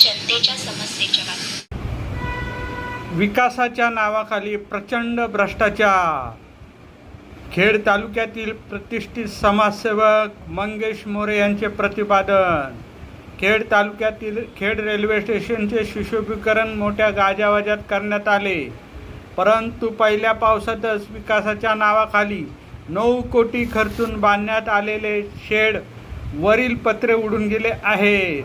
जनतेच्या समस्येच्या बातम्या। विकासाच्या नावाखाली प्रचंड भ्रष्टाचार। खेड तालुक्यातील प्रतिष्ठित समाजसेवक मंगेश मोरे यांचे प्रतिपादन। खेड तालुक्यातील खेड रेल्वे स्टेशनचे सुशोभीकरण मोठ्या गाजावाजात करण्यात आले, परंतु पहिल्या पावसातच विकासाच्या नावाखाली 9 कोटी खर्चून बांधण्यात आलेले शेड वरील पत्रे उडून गेले आहेत।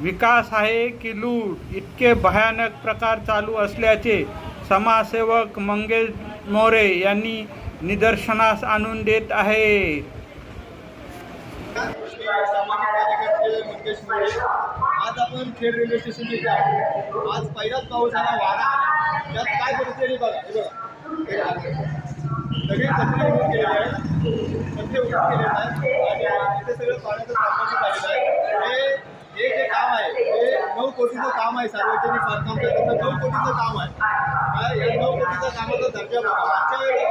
विकास आहे की लूट, इतके भयानक प्रकार चालू असल्याचे समाजसेवक मंगेश मोरे यांनी निदर्शनास आणून देत आहेत। मंगेश मोरे, आज आपण खेड रेल्वे स्टेशन इथे आहोत। आज पहिलाच पाऊस आला, वारा आला, त्यात काय परिस्थिती बघा, सगळे कचरे उडून गेलेले आहेत, आणि इथे सगळं पाण्याचं साठवण झालेलं आहे। हे जे काम आहे हे 9 कोटीचं काम आहे, सार्वजनिक बांधकाम खात्याचं 9 कोटीचं काम आहे। या 9 कोटीच्या कामाचा दर्जा बघा, मागच्या वेळेस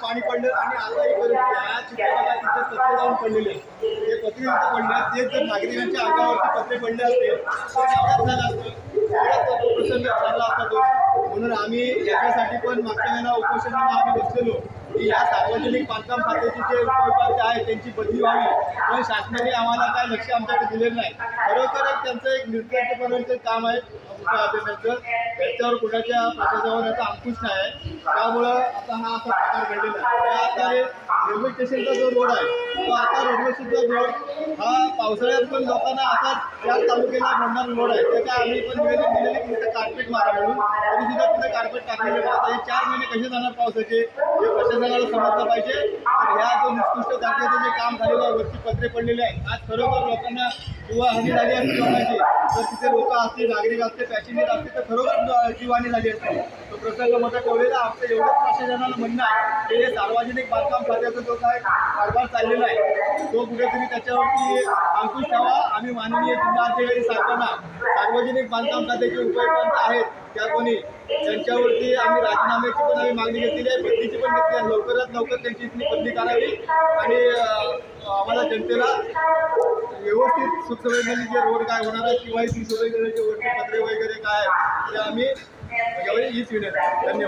पाणी पडलं आणि आताही या चित्राला तिथे पत्रे जाऊन पडलेले, ते पत्रे इथं पडले, तेच जर नागरिकांच्या अंगावरती पत्रे पडले असते तर झालं असतं, प्रसंग चालला असता तो। म्हणून आम्ही याच्यासाठी पण मागच्या वेळेला उपोषणाला आम्ही बसलेलो की या सार्वजनिक बांधकाम खात्याचे जे उपविभाग आहेत त्यांची बदली व्हावी, पण शासनाने आम्हाला काय लक्ष आमच्याकडे दिलेलं नाही। खरोखर त्यांचं एक निर्लज्जपणाचं काम आहे त्याच्यावर कुणाच्या प्रशासनावर याचा अंकुश नाही आहे, त्यामुळं आता हा असा प्रकार घडलेला आहे। आता रेल्वे स्टेशनचा जो रोड आहे तो आता रेल्वे स्टेशनचा रोड हा पावसाळ्यात पण लोकांना असा या तालुक्याला म्हणणार रोड आहे, त्याच्या आम्ही पण निवेदन दिलेले की तिथे कार्पेट मारा म्हणून, तरी सुद्धा तिथे कार्पेट टाकलेले नाही। हे 4 महिने कसे जाणार पावसाचे हे प्रशासनाला समजलं पाहिजे। तर ह्या जो निकृष्ट दर्जाचं जे काम झालेलं आहे, वरती पत्रे पडलेले आहेत, आज खरोखर लोकांना जीवहानी झाली आहे लोकांची। तर तिथे लोक असतील, नागरिक असतील, पॅसेंजर असतील तर खरोखर जीवहानी झाली असते। तो प्रसंग मोठा ठेवलेला आमचं एवढंच प्रशासनाला म्हणणं आहे की हे सार्वजनिक बांधकाम खात्याचा जो काय कारभार चाललेला आहे तो कुठेतरी त्याच्यावरती अंकुश ठेवा। आम्ही माननीय जिल्हाधिकारी साहेबांना सार्वजनिक बांधकाम खात्याचे उपयुक्त आहेत त्या कोणी त्यांच्यावरती आम्ही राजीनाम्याची पण आम्ही मागणी घेतलेली आहे, बदलीची पण घेतली आहे। लवकरात लवकर त्यांची इथली बदली करावी आणि आम्हाला जनतेला व्यवस्थित सुखसुविधांनी जे रोड काय होणार आहे किंवा ती सुविधांचे वरती पत्रे वगैरे काय ते आम्ही यावेळी हीच विनंती। धन्यवाद।